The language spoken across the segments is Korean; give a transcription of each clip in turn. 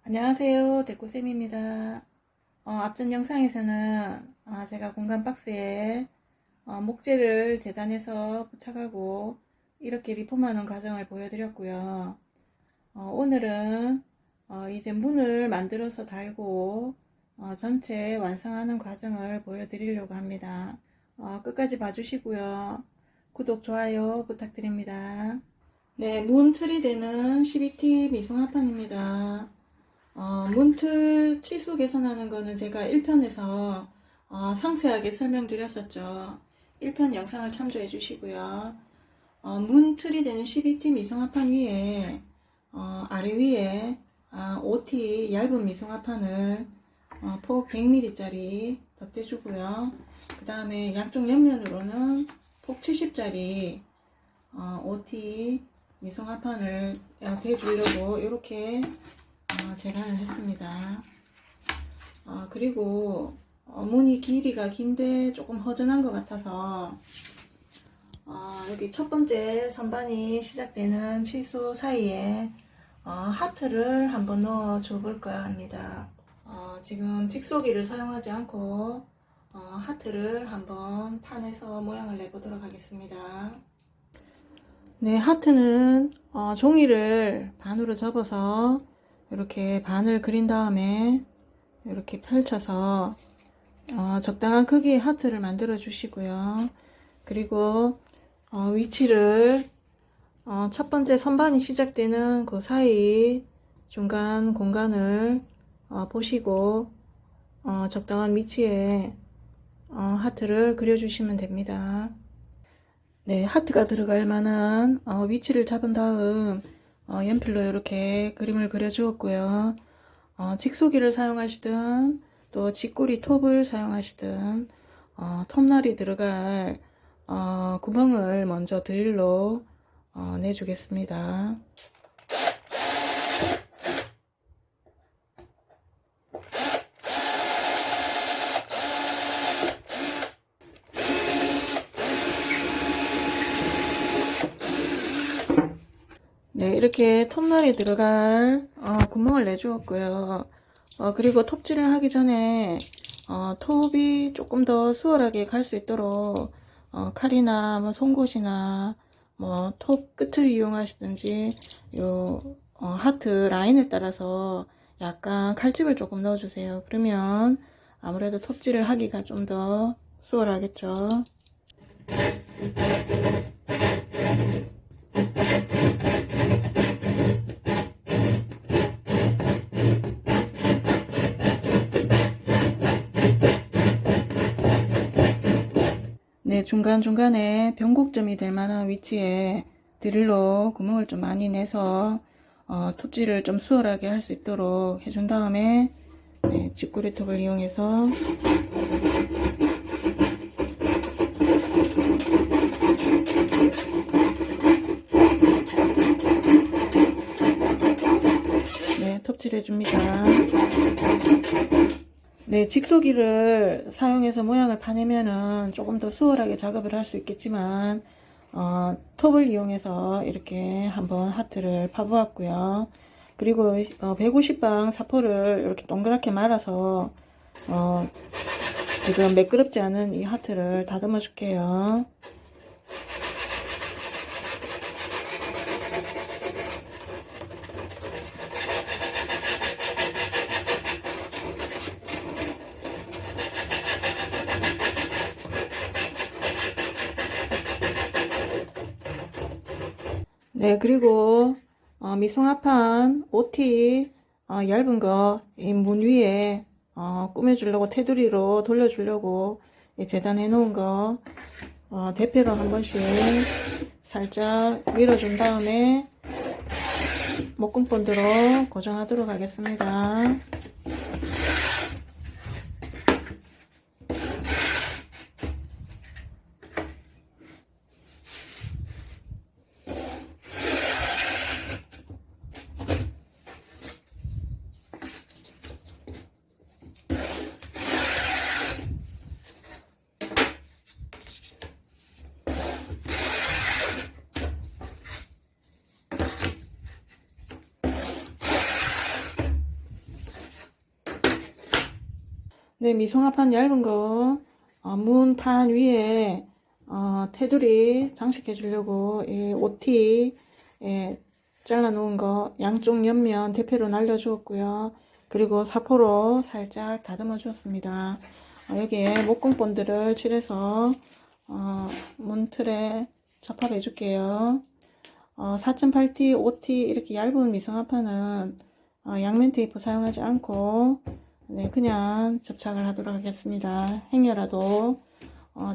안녕하세요. 데코쌤입니다. 앞전 영상에서는 제가 공간 박스에 목재를 재단해서 부착하고 이렇게 리폼하는 과정을 보여드렸고요. 오늘은 이제 문을 만들어서 달고 전체 완성하는 과정을 보여드리려고 합니다. 끝까지 봐주시고요. 구독, 좋아요 부탁드립니다. 네, 문 틀이 되는 12T 미승합판입니다. 문틀 치수 개선하는 거는 제가 1편에서 상세하게 설명드렸었죠. 1편 영상을 참조해 주시고요. 문틀이 되는 12T 미승합판 위에 아래 위에 OT 얇은 미승합판을 폭 100mm짜리 덧대주고요. 그 다음에 양쪽 옆면으로는 폭 70짜리 OT 미승합판을 대주려고 이렇게 재단을 했습니다. 그리고 문이 길이가 긴데 조금 허전한 것 같아서 여기 첫 번째 선반이 시작되는 치수 사이에 하트를 한번 넣어 줘 볼까 합니다. 지금 직소기를 사용하지 않고 하트를 한번 판에서 모양을 내보도록 하겠습니다. 네, 하트는 종이를 반으로 접어서 이렇게 반을 그린 다음에 이렇게 펼쳐서 적당한 크기의 하트를 만들어 주시고요. 그리고 위치를 첫 번째 선반이 시작되는 그 사이 중간 공간을 보시고 적당한 위치에 하트를 그려 주시면 됩니다. 네, 하트가 들어갈 만한 위치를 잡은 다음 연필로 이렇게 그림을 그려 주었고요. 직소기를 사용하시든 또 직구리 톱을 사용하시든 톱날이 들어갈 구멍을 먼저 드릴로 내주겠습니다. 네, 이렇게 톱날이 들어갈 구멍을 내주었고요. 그리고 톱질을 하기 전에 톱이 조금 더 수월하게 갈 수 있도록 칼이나 뭐 송곳이나 뭐 톱 끝을 이용하시든지 요 하트 라인을 따라서 약간 칼집을 조금 넣어주세요. 그러면 아무래도 톱질을 하기가 좀 더 수월하겠죠. 네, 중간중간에 변곡점이 될 만한 위치에 드릴로 구멍을 좀 많이 내서 톱질을 좀 수월하게 할 수 있도록 해준 다음에 네, 직구리 톱을 이용해서 네, 톱질 해줍니다. 네, 직소기를 사용해서 모양을 파내면은 조금 더 수월하게 작업을 할 수 있겠지만 톱을 이용해서 이렇게 한번 하트를 파보았고요. 그리고 150방 사포를 이렇게 동그랗게 말아서 지금 매끄럽지 않은 이 하트를 다듬어 줄게요. 네, 그리고 미송합판 OT 얇은 거 이 문 위에 꾸며주려고 테두리로 돌려주려고 재단해 놓은 거 대패로 한 번씩 살짝 밀어준 다음에 목금본드로 고정하도록 하겠습니다. 네, 미성합판 얇은 거, 문판 위에, 테두리 장식해 주려고, 이 OT, 예, 잘라 놓은 거, 양쪽 옆면 대패로 날려 주었고요. 그리고 사포로 살짝 다듬어 주었습니다. 여기에 목공 본드를 칠해서, 문틀에 접합해 줄게요. 4.8T, 5T 이렇게 얇은 미성합판은 양면 테이프 사용하지 않고 네, 그냥 접착을 하도록 하겠습니다. 행여라도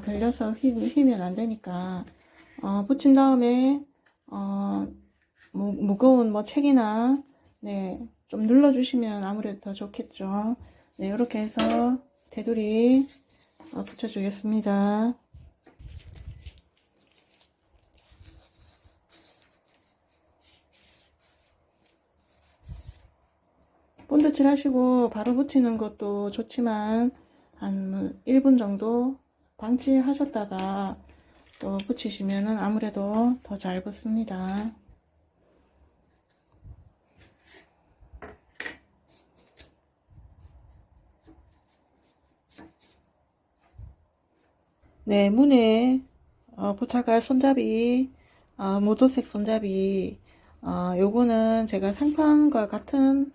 들려서 휘면 안 되니까 붙인 다음에 무거운 뭐 책이나 네, 좀 눌러주시면 아무래도 더 좋겠죠. 네, 이렇게 해서 테두리 붙여주겠습니다. 본드 칠하시고 바로 붙이는 것도 좋지만 한 1분 정도 방치하셨다가 또 붙이시면 아무래도 더 잘 붙습니다. 네, 문에 부착할 손잡이, 무도색 손잡이, 요거는 제가 상판과 같은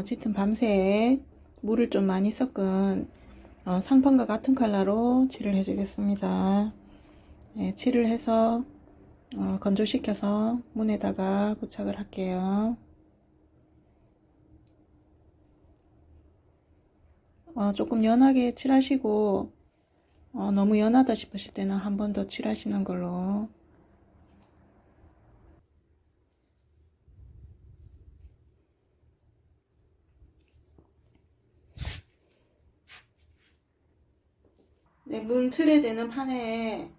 짙은 밤새 물을 좀 많이 섞은 상판과 같은 컬러로 칠을 해주겠습니다. 네, 칠을 해서 건조시켜서 문에다가 부착을 할게요. 조금 연하게 칠하시고 너무 연하다 싶으실 때는 한 번 더 칠하시는 걸로. 네, 문 틀에 대는 판에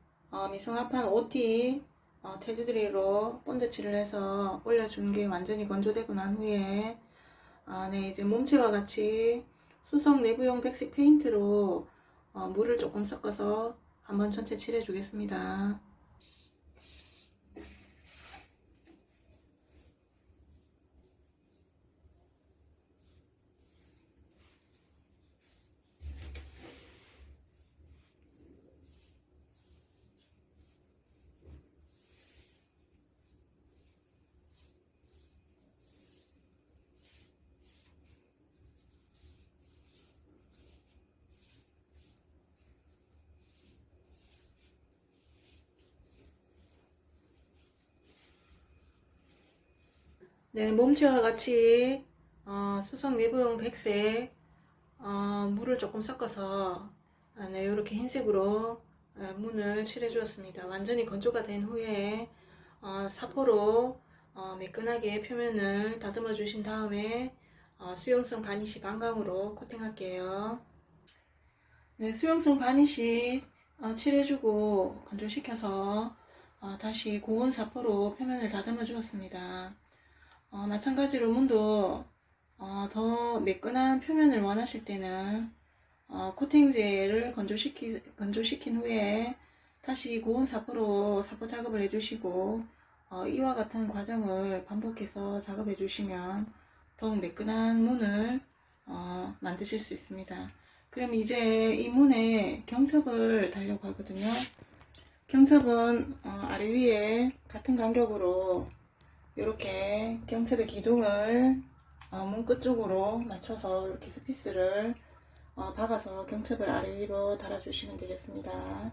미성합판 OT 테두리로 본드 칠을 해서 올려준 게 완전히 건조되고 난 후에 네, 이제 몸체와 같이 수성 내부용 백색 페인트로 물을 조금 섞어서 한번 전체 칠해 주겠습니다. 네, 몸체와 같이 수성 내부용 백색 물을 조금 섞어서 네, 이렇게 흰색으로 문을 칠해 주었습니다. 완전히 건조가 된 후에 사포로 매끈하게 표면을 다듬어 주신 다음에 수용성 바니쉬 반광으로 코팅할게요. 네, 수용성 바니쉬 칠해주고 건조시켜서 다시 고온 사포로 표면을 다듬어 주었습니다. 마찬가지로 문도 더 매끈한 표면을 원하실 때는 코팅제를 건조시킨 후에 다시 고온 사포로 사포 작업을 해주시고 이와 같은 과정을 반복해서 작업해 주시면 더욱 매끈한 문을 만드실 수 있습니다. 그럼 이제 이 문에 경첩을 달려고 하거든요. 경첩은 아래 위에 같은 간격으로 이렇게 경첩의 기둥을 문 끝쪽으로 맞춰서 이렇게 스피스를 박아서 경첩을 아래 위로 달아주시면 되겠습니다.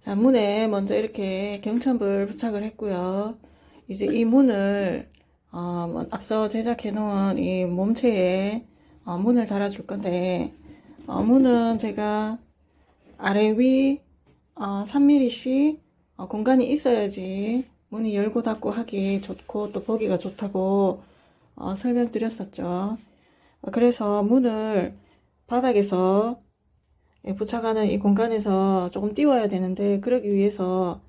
자, 문에 먼저 이렇게 경첩을 부착을 했고요. 이제 이 문을 앞서 제작해 놓은 이 몸체에 문을 달아줄 건데 문은 제가 아래 위 3mm씩 공간이 있어야지 문이 열고 닫고 하기 좋고 또 보기가 좋다고 설명드렸었죠. 그래서 문을 바닥에서 부착하는 이 공간에서 조금 띄워야 되는데 그러기 위해서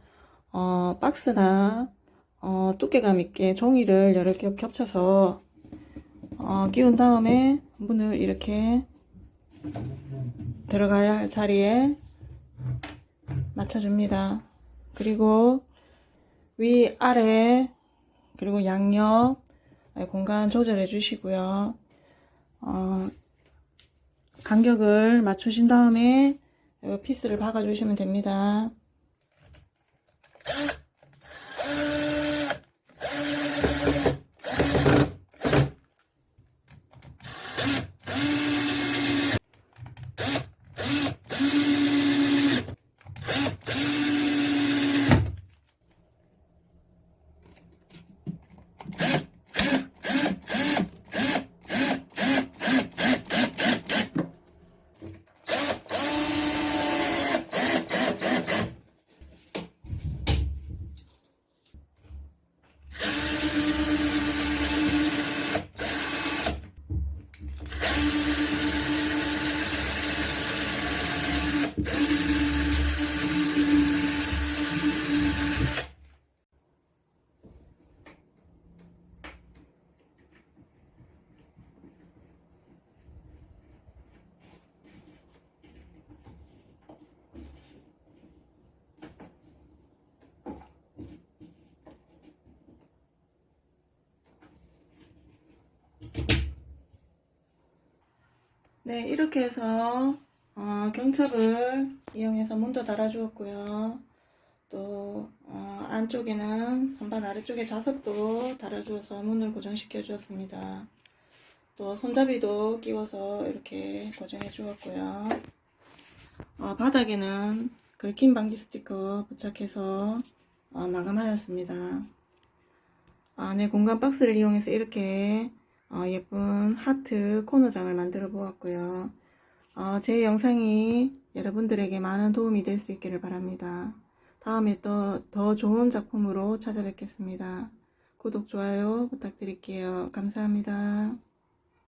박스나 두께감 있게 종이를 여러 겹 겹쳐서 끼운 다음에 문을 이렇게 들어가야 할 자리에 맞춰줍니다. 그리고 위, 아래, 그리고 양옆 공간 조절해 주시고요. 간격을 맞추신 다음에 피스를 박아 주시면 됩니다. 네, 이렇게 해서 경첩을 이용해서 문도 달아주었고요. 또 안쪽에는 선반 아래쪽에 자석도 달아주어서 문을 고정시켜 주었습니다. 또 손잡이도 끼워서 이렇게 고정해 주었고요. 바닥에는 긁힘 방지 스티커 부착해서 마감하였습니다. 네, 공간 박스를 이용해서 이렇게 예쁜 하트 코너장을 만들어 보았고요. 제 영상이 여러분들에게 많은 도움이 될 수 있기를 바랍니다. 다음에 또 더 좋은 작품으로 찾아뵙겠습니다. 구독, 좋아요 부탁드릴게요. 감사합니다.